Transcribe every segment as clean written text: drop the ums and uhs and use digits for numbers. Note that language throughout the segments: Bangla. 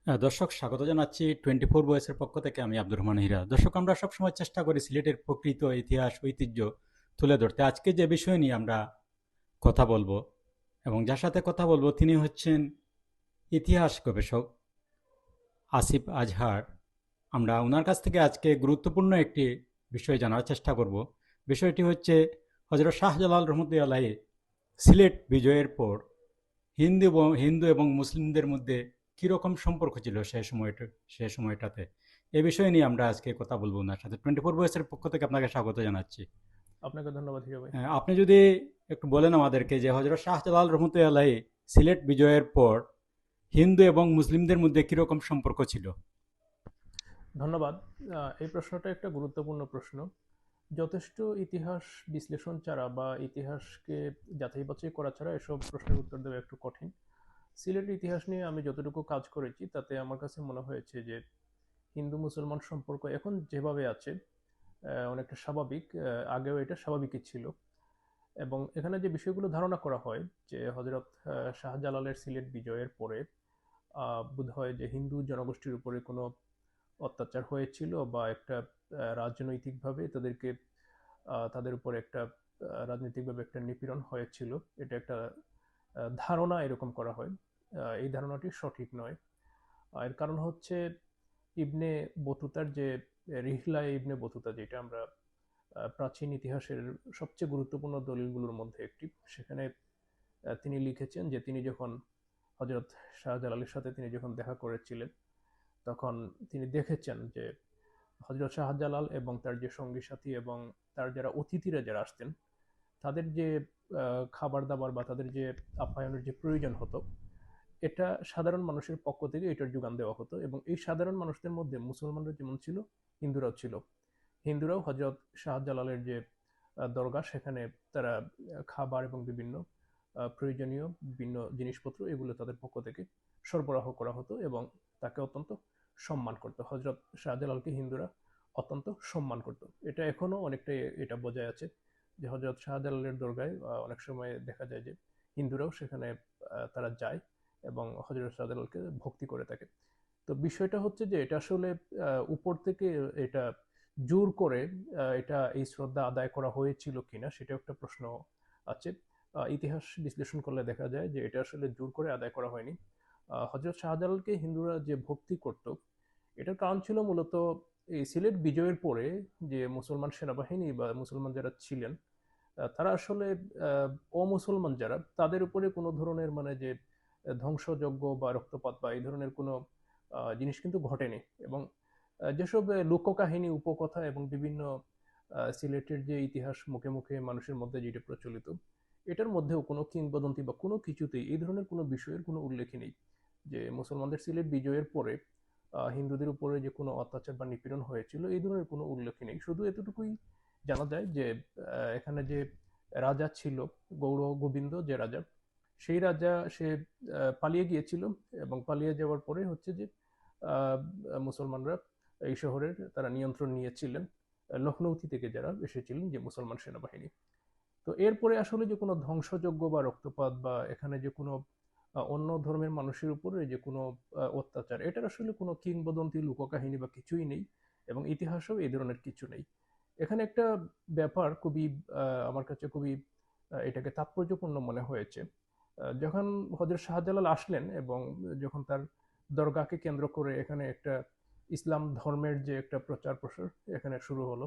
দর্শক স্বাগত জানাচ্ছি 24 ভয়েসের পক্ষ থেকে। আমি আব্দুর রহমান হীরা। দর্শক, আমরা সবসময় চেষ্টা করি সিলেটের প্রকৃত ইতিহাস ঐতিহ্য তুলে ধরতে। আজকে যে বিষয় নিয়ে আমরা কথা বলবো এবং যার সাথে কথা বলবো তিনি হচ্ছেন ইতিহাস গবেষক আসিফ আজহার। আমরা ওনার কাছ থেকে আজকে গুরুত্বপূর্ণ একটি বিষয় জানার চেষ্টা করব। বিষয়টি হচ্ছে হযরত শাহজালাল রহমতুল্লাহ আলাইহি সিলেট বিজয়ের পর হিন্দু এবং মুসলিমদের মধ্যে কীরকম সম্পর্ক ছিল সে সময়টাতে। এ বিষয় নিয়ে আমরা আজকে কথা বলবো ওনার সাথে। 24 ভয়েসের পক্ষ থেকে আপনাকে স্বাগত জানাচ্ছি। আপনাকে ধন্যবাদ হিরো ভাই। আপনি যদি একটু বলেন আমাদেরকে যে হযরত শাহজালাল রহমতুল্লাহ আলাইহি সিলেট বিজয়ের পর হিন্দু এবং মুসলিমদের মধ্যে কীরকম সম্পর্ক ছিল। ধন্যবাদ। এই প্রশ্নটা একটা গুরুত্বপূর্ণ প্রশ্ন। যথেষ্ট ইতিহাস বিশ্লেষণ ছাড়া বা ইতিহাসকে যাচাই বাছাই করা ছাড়া এসব প্রশ্নের উত্তর দেওয়া একটু কঠিন। সিলেটের ইতিহাস নিয়ে আমি যতটুকু কাজ করেছি তাতে আমার কাছে মনে হয়েছে যে হিন্দু মুসলমান সম্পর্ক এখন যেভাবে আছে অনেকটা স্বাভাবিক। আগেও এটা স্বাভাবিকই ছিল। এবং এখানে যে বিষয়গুলো ধারণা করা হয় যে হযরত শাহজালালের সিলেট বিজয়ের পরে বোধহয় যে হিন্দু জনগোষ্ঠীর উপরে কোনো অত্যাচার হয়েছিল বা একটা রাজনৈতিকভাবে তাদেরকে তাদের উপর একটা রাজনৈতিকভাবে একটা নিপীড়ন হয়েছিল। এটা একটা ধারণা এরকম করা হয়। এই ধারণাটি সঠিক নয়। এর কারণ হচ্ছে ইবনে বতুতার যে রিহলা ইবনে বতুতা, যেটা আমরা প্রাচীন ইতিহাসের সবচেয়ে গুরুত্বপূর্ণ দলিলগুলোর মধ্যে একটি, সেখানে তিনি লিখেছেন যে তিনি যখন হজরত শাহজালালের সাথে তিনি যখন দেখা করেছিলেন তখন তিনি দেখেছেন যে হজরত শাহজালাল এবং তার যে সঙ্গী সাথী এবং তার যারা অতিথিরা যারা আসতেন তাদের যে খাবার দাবার বা তাদের যে আপ্যায়নের যে প্রয়োজন হতো, এটা সাধারণ মানুষের পক্ষ থেকে এটার যোগান দেওয়া হতো। এবং এই সাধারণ মানুষদের মধ্যে মুসলমানরা যেমন ছিল, হিন্দুরাও ছিল। হিন্দুরাও হজরত শাহজালালের যে দরগা, সেখানে তারা খাবার এবং বিভিন্ন প্রয়োজনীয় বিভিন্ন জিনিসপত্র এগুলো তাদের পক্ষ থেকে সরবরাহ করা হতো এবং তাকে অত্যন্ত সম্মান করতো। হজরত শাহজালালকে হিন্দুরা অত্যন্ত সম্মান করতো। এটা এখনো অনেকটাই এটা বজায় আছে যে হজরত শাহজালালের দরগায় অনেক সময় দেখা যায় যে হিন্দুরাও সেখানে তারা যায় এবং হজরত শাহজালালকে ভক্তি করে থাকে। তো বিষয়টা হচ্ছে যে এটা আসলে উপর থেকে এটা জোর করে এটা এই শ্রদ্ধা আদায় করা হয়েছিল কিনা সেটা একটা প্রশ্ন আছে। ইতিহাস বিশ্লেষণ করলে দেখা যায় যে এটা আসলে জোর করে আদায় করা হয়নি। হজরত শাহজালালকে হিন্দুরা যে ভক্তি করত, এটার কারণ ছিল মূলত এই সিলেট বিজয়ের পরে যে মুসলমান সেনাবাহিনী বা মুসলমান যারা ছিলেন, তারা আসলে অমুসলমান যারা তাদের উপরে কোনো ধরনের মানে যে ধ্বংসযজ্ঞ বা রক্তপাত বা এই ধরনের কোনো জিনিস কিন্তু ঘটেনি। এবং যেসব লোককাহিনী উপকথা এবং বিভিন্ন সিলেটের যে ইতিহাস মুখে মুখে মানুষের মধ্যে যেটা প্রচলিত, এটার মধ্যেও কোনো কিংবদন্তি বা কোনো কিছুতেই এই ধরনের কোনো বিষয়ের কোনো উল্লেখই নেই যে মুসলমানদের সিলেট বিজয়ের পরে হিন্দুদের উপরে যে কোনো অত্যাচার বা নিপীড়ন হয়েছিল, এই ধরনের কোনো উল্লেখই নেই। শুধু এতটুকুই জানা যায় যে এখানে যে রাজা ছিল, গৌড় গোবিন্দ যে রাজা, সেই রাজা সে পালিয়ে গিয়েছিল এবং পালিয়ে যাওয়ার পরে হচ্ছে যে আহ, মুসলমানরা এই শহরের তারা নিয়ন্ত্রণ নিয়েছিলেন, লখনৌতি থেকে যারা এসেছিলেন যে মুসলমান সেনাবাহিনী। তো এরপরে আসলে যে কোনো ধ্বংসযজ্ঞ বা রক্তপাত বা এখানে যে কোনো অন্য ধর্মের মানুষের উপরে যে কোনো অত্যাচার, এটার আসলে কোনো কিংবদন্তি লোককাহিনী বা কিছুই নেই এবং ইতিহাসেও এই ধরনের কিছু নেই। এখানে একটা ব্যাপার খুবই আমার কাছে খুবই এটাকে তাৎপর্যপূর্ণ মনে হয়েছে। যখন হজরত শাহজালাল আসলেন এবং যখন তার দরগাকে কেন্দ্র করে এখানে একটা ইসলাম ধর্মের যে একটা প্রচার প্রসার এখানে শুরু হলো,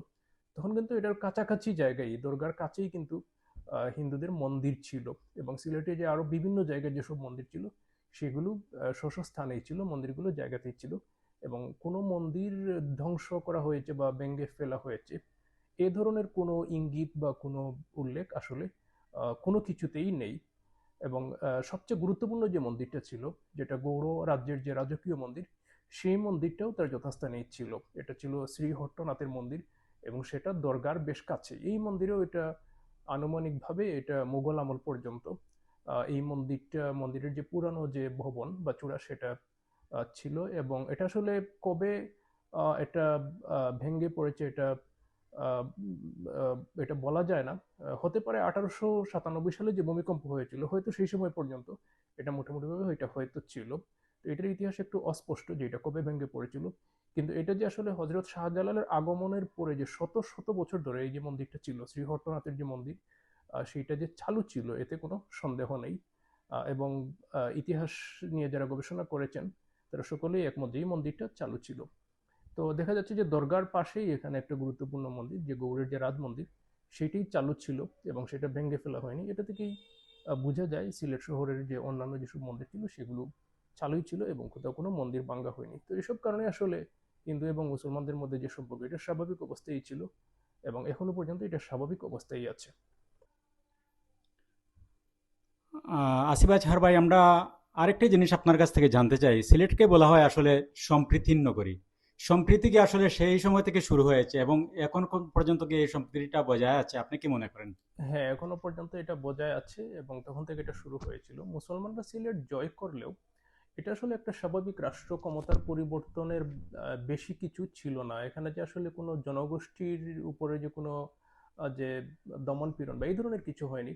তখন কিন্তু এটার কাছাকাছি জায়গায় দরগার কাছেই কিন্তু হিন্দুদের মন্দির ছিল। এবং সিলেটে যে আরো বিভিন্ন জায়গায় যেসব মন্দির ছিল সেগুলো স্ব স্ব স্থানেই ছিল, মন্দিরগুলো জায়গাতেই ছিল। এবং কোনো মন্দির ধ্বংস করা হয়েছে বা ভেঙে ফেলা হয়েছে এ ধরনের কোনো ইঙ্গিত বা কোনো উল্লেখ আসলে কোনো কিছুতেই নেই। এবং সবচেয়ে গুরুত্বপূর্ণ যে মন্দিরটা ছিল, যেটা গৌড় রাজ্যের যে রাজকীয় মন্দির, সেই মন্দিরটাও তার যথাস্থানেই ছিল। এটা ছিল শ্রীহট্টনাথের মন্দির এবং সেটা দরগার বেশ কাছে। এই মন্দিরেও এটা আনুমানিকভাবে এটা মুঘল আমল পর্যন্ত এই মন্দিরের যে পুরানো যে ভবন বা চূড়া সেটা ছিল। এবং এটা আসলে কবে এটা ভেঙে পড়েছে এটা আহ, এটা বলা যায় না। হতে পারে 1897 সালে যে ভূমিকম্প হয়েছিল হয়তো সেই সময় পর্যন্ত এটা মোটামুটি ভাবে এটা হয়তো ছিল। তো এটার ইতিহাস একটু অস্পষ্ট যে এটা কবে ভেঙে পড়েছিল, কিন্তু এটা যে আসলে হজরত শাহজালালের আগমনের পরে যে শত শত বছর ধরে এই যে মন্দিরটা ছিল, শ্রীহট্টনাথের যে মন্দির, সেইটা যে চালু ছিল এতে কোনো সন্দেহ নেই। এবং ইতিহাস নিয়ে যারা গবেষণা করেছেন তারা সকলেই একমত যে এই মন্দিরটা চালু ছিল। তো দেখা যাচ্ছে যে দরগার পাশেই এখানে একটা গুরুত্বপূর্ণ মন্দির, যে গৌড়ের যে রাজ মন্দির, সেটাই চালু ছিল এবং সেটা ভেঙে ফেলা হয়নি। এটা থেকেই বোঝা যায় সিলেট শহরের যে অন্যান্য যেসব মন্দির ছিল সেগুলো চালুই ছিল এবং কোথাও কোনো মন্দির ভাঙ্গা হয়নি। তো এসব কারণে আসলে হিন্দু এবং মুসলমানদের মধ্যে যে সম্পর্ক, এটা স্বাভাবিক অবস্থায় ছিল এবং এখনো পর্যন্ত এটা স্বাভাবিক অবস্থায় আছে। আসিফ আজহার ভাই, আমরা আরেকটা জিনিস আপনার কাছ থেকে জানতে চাই। সিলেটকে বলা হয় আসলে সম্প্রীতির নগরী। সম্প্রীতি কি আসলে সেই সময় থেকে শুরু হয়েছে এবং এখন পর্যন্ত কি এই সম্প্রীতিটা বজায় আছে? আপনি কি মনে করেন? হ্যাঁ, এখনো পর্যন্ত এটা বজায় আছে এবং তখন থেকে এটা শুরু হয়েছিল। মুসলমানরা সিলেট জয় করলেও এটা আসলে একটা স্বাভাবিক রাষ্ট্র ক্ষমতার পরিবর্তনের বেশি কিছু ছিল না। এখানে যে আসলে কোনো জনগোষ্ঠীর উপরে যে কোনো যে দমন পীড়ন বা এই ধরনের কিছু হয়নি।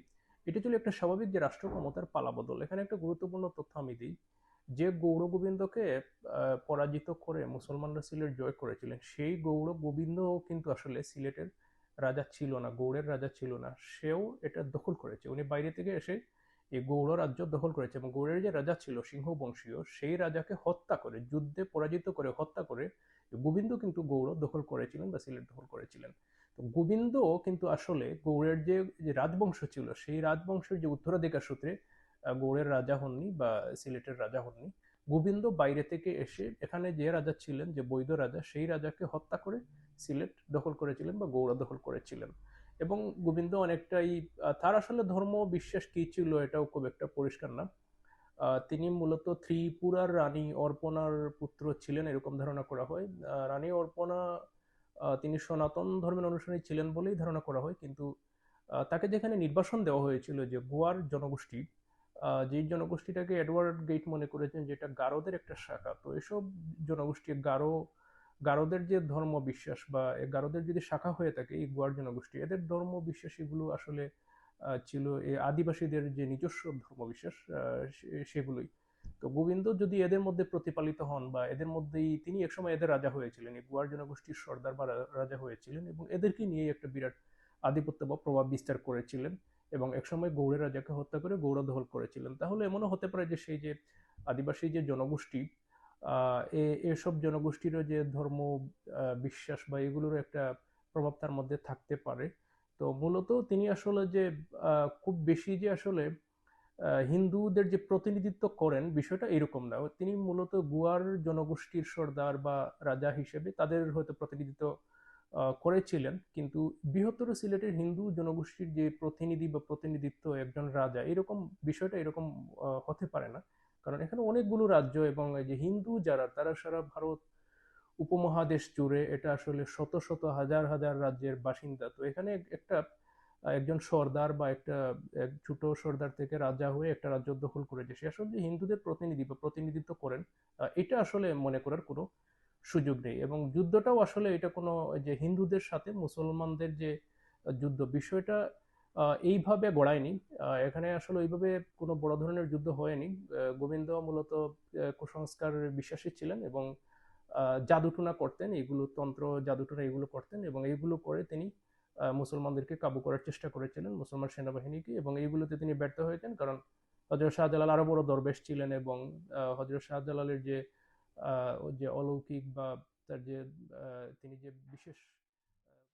এটা ছিল একটা স্বাভাবিক যে রাষ্ট্র ক্ষমতার পালাবদল। এখানে একটা গুরুত্বপূর্ণ তথ্য আমি দিই, যে গৌড় গোবিন্দকে পরাজিত করে মুসলমানরা সিলেট জয় করেছিলেন, সেই গৌড় গোবিন্দ কিন্তু আসলে সিলেটের রাজা ছিল না, গৌড়ের রাজা ছিল না। সেও এটা দখল করেছে, উনি বাইরে থেকে এসে এই গৌড় রাজ্য দখল করেছে এবং গৌড়ের যে রাজা ছিল সিংহ বংশীয়, সেই রাজাকে হত্যা করে, যুদ্ধে পরাজিত করে হত্যা করে গোবিন্দ কিন্তু গৌড় দখল করেছিলেন বা সিলেট দখল করেছিলেন। তো গোবিন্দ কিন্তু আসলে গৌড়ের যে যে রাজবংশ ছিল, সেই রাজবংশের যে উত্তরাধিকার সূত্রে গৌড়ের রাজা হননি বা সিলেটের রাজা হননি। গোবিন্দ বাইরে থেকে এসে এখানে যে রাজা ছিলেন, যে বৈধ রাজা, সেই রাজাকে হত্যা করে সিলেট দখল করেছিলেন বা গৌড় দখল করেছিলেন। এবং গোবিন্দ অনেকটাই তার আসলে ধর্ম বিশ্বাস কি ছিল এটাও খুব একটা পরিষ্কার না। তিনি মূলত ত্রিপুরার রানী অর্পণার পুত্র ছিলেন এরকম ধারণা করা হয়। রানী অর্পণা তিনি সনাতন ধর্মের অনুসারী ছিলেন বলেই ধারণা করা হয়, কিন্তু তাকে যেখানে নির্বাসন দেওয়া হয়েছিল, যে গোয়ার জনগোষ্ঠী, যে জনগোষ্ঠীটাকে এডওয়ার্ড গেট মনে করেছেন যেটা গারোদের একটা শাখা। তো এসব জনগোষ্ঠী গারোদের যে ধর্ম বিশ্বাস বা গারোদের যদি শাখা হয়ে থাকে এই গোয়ার জনগোষ্ঠী, এদের ধর্ম বিশ্বাস এগুলো আসলে ছিল এই আদিবাসীদের যে নিজস্ব ধর্মবিশ্বাস, সেগুলোই। তো গোবিন্দ যদি এদের মধ্যে প্রতিপালিত হন বা এদের মধ্যেই তিনি একসময় এদের রাজা হয়েছিলেন, এই গোয়ার জনগোষ্ঠীর সর্দার বা রাজা হয়েছিলেন এবং এদেরকে নিয়ে একটা বিরাট আধিপত্য বা প্রভাব বিস্তার করেছিলেন এবং একসময় গৌড়ের রাজাকে হত্যা করে গৌড় দখল করেছিলেন। তাহলে এমনও হতে পারে যে সেই যে আদিবাসী যে জনগোষ্ঠী, এসব জনগোষ্ঠীরও যে ধর্ম বিশ্বাস বা এগুলোর একটা প্রভাব তার মধ্যে থাকতে পারে। তো মূলত তিনি আসলে যে খুব বেশি যে আসলে হিন্দুদের যে প্রতিনিধিত্ব করেন বিষয়টা এরকম না। তিনি মূলত গোয়ার জনগোষ্ঠীর সর্দার বা রাজা হিসেবে তাদের হয়তো প্রতিনিধিত্ব করেছিলেন, কিন্তু বৃহত্তর সিলেটের হিন্দু জনগোষ্ঠীর যে প্রতিনিধি বা প্রতিনিধিত্ব একজন রাজা এরকম বিষয়টা এরকম হতে পারে না। কারণ এখানে অনেকগুলো রাজ্য এবং এই যে হিন্দু যারা তারা সারা ভারত উপমহাদেশ জুড়ে এটা আসলে শত শত হাজার হাজার রাজ্যের বাসিন্দা। তো এখানে একটা একজন সর্দার বা একটা এক ছোট সর্দার থেকে রাজা হয়ে একটা রাজ্য দখল করেছে, সে আসলে হিন্দুদের প্রতিনিধি বা প্রতিনিধিত্ব করেন, এটা আসলে মনে করার কোনো সুযোগ নেই। এবং যুদ্ধটাও আসলে এটা কোনো যে হিন্দুদের সাথে মুসলমানদের যে যুদ্ধ বিষয়টা এইভাবে গড়ায়নি। এখানে আসলে ওইভাবে কোনো বড় ধরনের যুদ্ধ হয়নি। গোবিন্দ মূলত কুসংস্কার বিশ্বাসী ছিলেন এবং জাদুটুনা করতেন, এগুলো তন্ত্র জাদুটুনা এগুলো করতেন এবং এইগুলো করে তিনি মুসলমানদেরকে কাবু করার চেষ্টা করেছিলেন, মুসলমান সেনাবাহিনীকে, এবং এইগুলোতে তিনি ব্যর্থ হয়েছেন। কারণ হজরত শাহজালাল আরো বড় দরবেশ ছিলেন এবং হজরত শাহজালালের যে যে অলৌকিক বা তার যে তিনি যে বিশেষ